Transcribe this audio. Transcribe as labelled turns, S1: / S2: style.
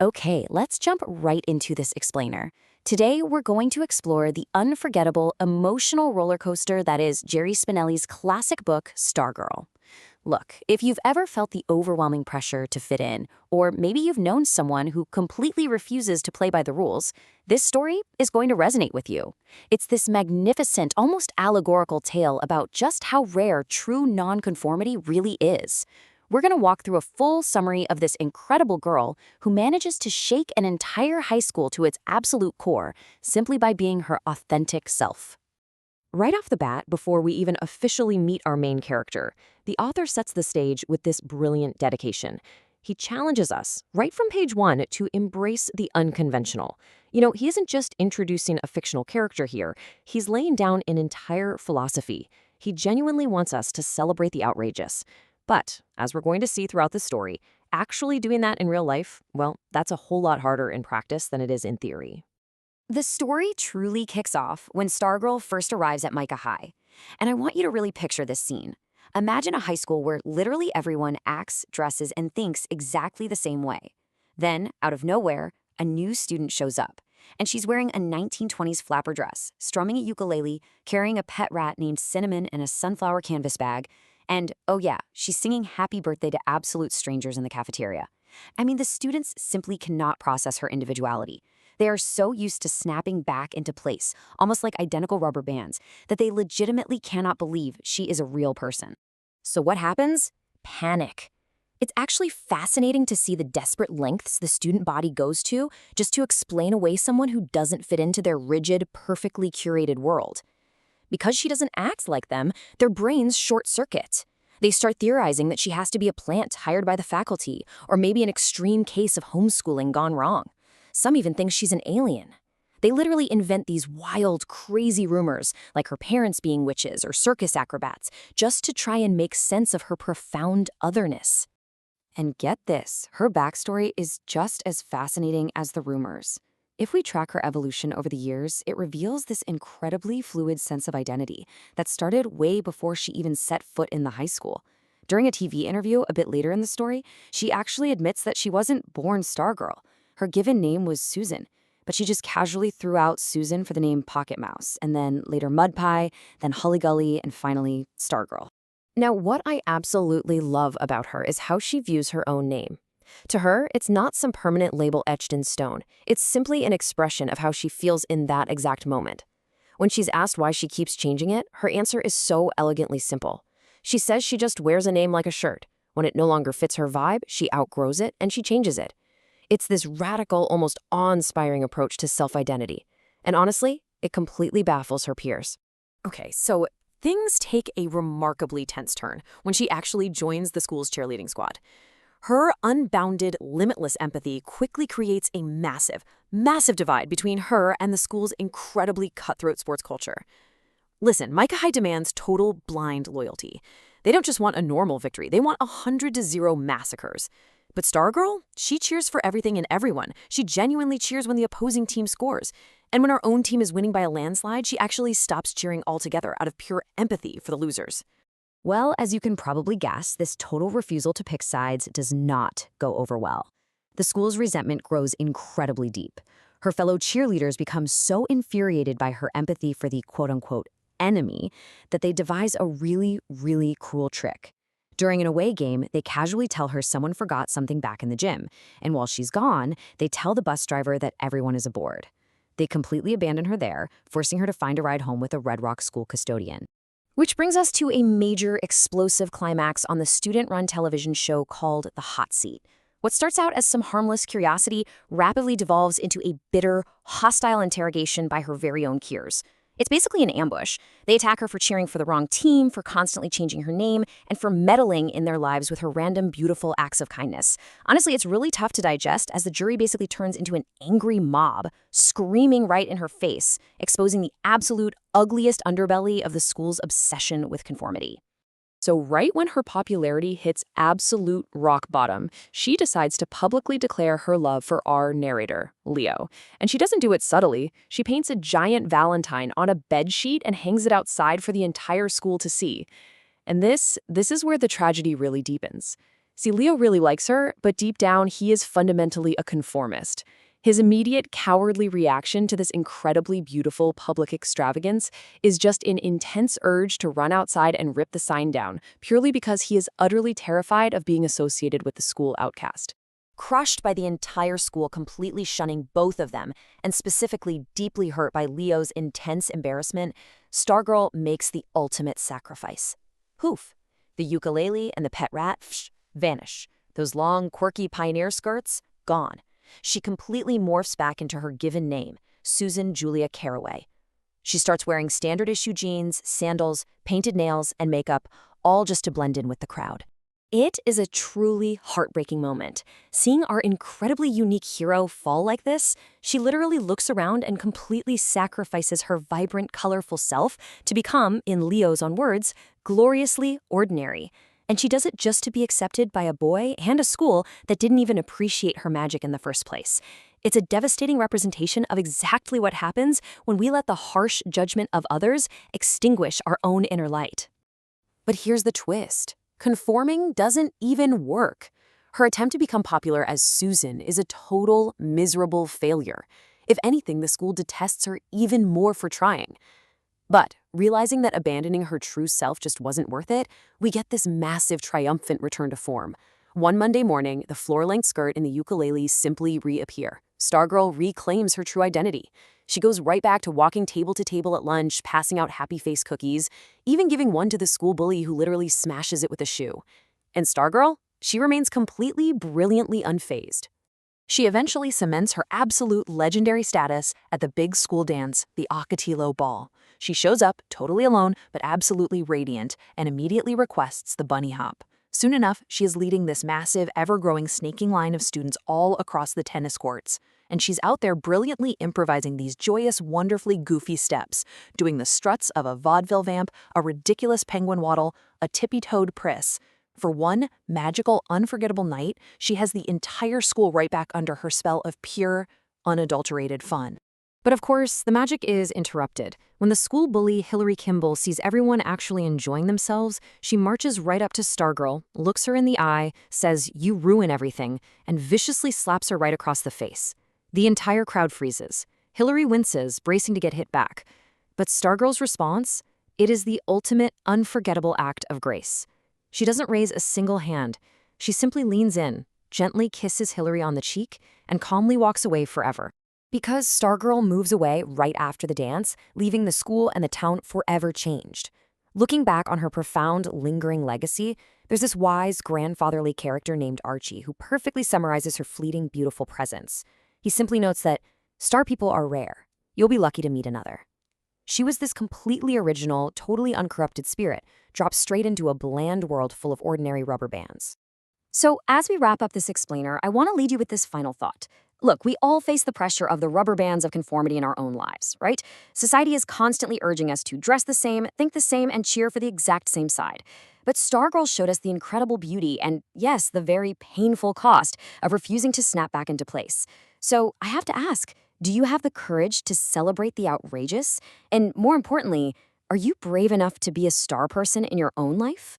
S1: Okay, let's jump right into this explainer. Today, we're going to explore the unforgettable, emotional roller coaster that is Jerry Spinelli's classic book, Stargirl. Look, if you've ever felt the overwhelming pressure to fit in, or maybe you've known someone who completely refuses to play by the rules, this story is going to resonate with you. It's this magnificent, almost allegorical tale about just how rare true nonconformity really is. We're going to walk through a full summary of this incredible girl who manages to shake an entire high school to its absolute core simply by being her authentic self. Right off the bat, before we even officially meet our main character, the author sets the stage with this brilliant dedication. He challenges us, right from page 1, to embrace the unconventional. He isn't just introducing a fictional character here, he's laying down an entire philosophy. He genuinely wants us to celebrate the outrageous. But, as we're going to see throughout the story, actually doing that in real life, well, that's a whole lot harder in practice than it is in theory. The story truly kicks off when Stargirl first arrives at Mica High. And I want you to really picture this scene. Imagine a high school where literally everyone acts, dresses, and thinks exactly the same way. Then, out of nowhere, a new student shows up. And she's wearing a 1920s flapper dress, strumming a ukulele, carrying a pet rat named Cinnamon in a sunflower canvas bag. And, oh yeah, she's singing happy birthday to absolute strangers in the cafeteria. I mean, the students simply cannot process her individuality. They are so used to snapping back into place, almost like identical rubber bands, that they legitimately cannot believe she is a real person. So what happens? Panic. It's actually fascinating to see the desperate lengths the student body goes to just to explain away someone who doesn't fit into their rigid, perfectly curated world. Because she doesn't act like them, their brains short-circuit. They start theorizing that she has to be a plant hired by the faculty, or maybe an extreme case of homeschooling gone wrong. Some even think she's an alien. They literally invent these wild, crazy rumors, like her parents being witches or circus acrobats, just to try and make sense of her profound otherness. And get this, her backstory is just as fascinating as the rumors. If we track her evolution over the years, it reveals this incredibly fluid sense of identity that started way before she even set foot in the high school. During a TV interview a bit later in the story, she actually admits that she wasn't born Stargirl. Her given name was Susan, but she just casually threw out Susan for the name Pocket Mouse, and then later Mud Pie, then Hully and finally Stargirl. Now, what I absolutely love about her is how she views her own name. To her, it's not some permanent label etched in stone. It's simply an expression of how she feels in that exact moment. When she's asked why she keeps changing it, her answer is so elegantly simple. She says she just wears a name like a shirt. When it no longer fits her vibe, she outgrows it and she changes it. It's this radical, almost awe-inspiring approach to self-identity. And honestly, it completely baffles her peers. Okay, so things take a remarkably tense turn when she actually joins the school's cheerleading squad. Her unbounded, limitless empathy quickly creates a massive, massive divide between her and the school's incredibly cutthroat sports culture. Listen, Mica High demands total blind loyalty. They don't just want a normal victory, they want 100-0 massacres. But Stargirl, she cheers for everything and everyone. She genuinely cheers when the opposing team scores. And when our own team is winning by a landslide, she actually stops cheering altogether out of pure empathy for the losers. Well, as you can probably guess, this total refusal to pick sides does not go over well. The school's resentment grows incredibly deep. Her fellow cheerleaders become so infuriated by her empathy for the quote-unquote enemy that they devise a really, really cruel trick. During an away game, they casually tell her someone forgot something back in the gym, and while she's gone, they tell the bus driver that everyone is aboard. They completely abandon her there, forcing her to find a ride home with a Red Rock school custodian. Which brings us to a major explosive climax on the student-run television show called The Hot Seat. What starts out as some harmless curiosity rapidly devolves into a bitter, hostile interrogation by her very own peers. It's basically an ambush. They attack her for cheering for the wrong team, for constantly changing her name, and for meddling in their lives with her random, beautiful acts of kindness. Honestly, it's really tough to digest as the jury basically turns into an angry mob, screaming right in her face, exposing the absolute ugliest underbelly of the school's obsession with conformity. So right when her popularity hits absolute rock bottom, she decides to publicly declare her love for our narrator, Leo. And she doesn't do it subtly. She paints a giant Valentine on a bedsheet and hangs it outside for the entire school to see. And this is where the tragedy really deepens.
S2: See, Leo really likes her, but deep down, he is fundamentally a conformist. His immediate cowardly reaction to this incredibly beautiful public extravagance is just an intense urge to run outside and rip the sign down, purely because he is utterly terrified of being associated with the school outcast.
S1: Crushed by the entire school completely shunning both of them, and specifically deeply hurt by Leo's intense embarrassment, Stargirl makes the ultimate sacrifice. Poof! The ukulele and the pet rat, vanish. Those long, quirky pioneer skirts, gone. She completely morphs back into her given name, Susan Julia Caraway. She starts wearing standard-issue jeans, sandals, painted nails, and makeup, all just to blend in with the crowd. It is a truly heartbreaking moment. Seeing our incredibly unique hero fall like this, she literally looks around and completely sacrifices her vibrant, colorful self to become, in Leo's own words, gloriously ordinary. And she does it just to be accepted by a boy and a school that didn't even appreciate her magic in the first place. It's a devastating representation of exactly what happens when we let the harsh judgment of others extinguish our own inner light. But here's the twist. Conforming doesn't even work. Her attempt to become popular as Susan is a total, miserable failure. If anything, the school detests her even more for trying. But, realizing that abandoning her true self just wasn't worth it, we get this massive, triumphant return to form. One Monday morning, the floor-length skirt and the ukulele simply reappear. Stargirl reclaims her true identity. She goes right back to walking table to table at lunch, passing out happy face cookies, even giving one to the school bully who literally smashes it with a shoe. And Stargirl? She remains completely, brilliantly unfazed. She eventually cements her absolute legendary status at the big school dance, the Ocotillo Ball. She shows up, totally alone, but absolutely radiant, and immediately requests the bunny hop. Soon enough, she is leading this massive, ever-growing snaking line of students all across the tennis courts. And she's out there brilliantly improvising these joyous, wonderfully goofy steps, doing the struts of a vaudeville vamp, a ridiculous penguin waddle, a tippy-toed priss. For one magical, unforgettable night, she has the entire school right back under her spell of pure, unadulterated fun. But of course, the magic is interrupted. When the school bully Hillary Kimball sees everyone actually enjoying themselves, she marches right up to Stargirl, looks her in the eye, says, "You ruin everything," and viciously slaps her right across the face. The entire crowd freezes. Hillary winces, bracing to get hit back. But Stargirl's response? It is the ultimate, unforgettable act of grace. She doesn't raise a single hand. She simply leans in, gently kisses Hillary on the cheek, and calmly walks away forever. Because Stargirl moves away right after the dance, leaving the school and the town forever changed. Looking back on her profound, lingering legacy, there's this wise, grandfatherly character named Archie who perfectly summarizes her fleeting, beautiful presence. He simply notes that star people are rare. You'll be lucky to meet another. She was this completely original, totally uncorrupted spirit, dropped straight into a bland world full of ordinary rubber bands. So, as we wrap up this explainer, I want to lead you with this final thought. Look, we all face the pressure of the rubber bands of conformity in our own lives, right? Society is constantly urging us to dress the same, think the same, and cheer for the exact same side. But Stargirl showed us the incredible beauty and, yes, the very painful cost of refusing to snap back into place. So, I have to ask, do you have the courage to celebrate the outrageous? And more importantly, are you brave enough to be a star person in your own life?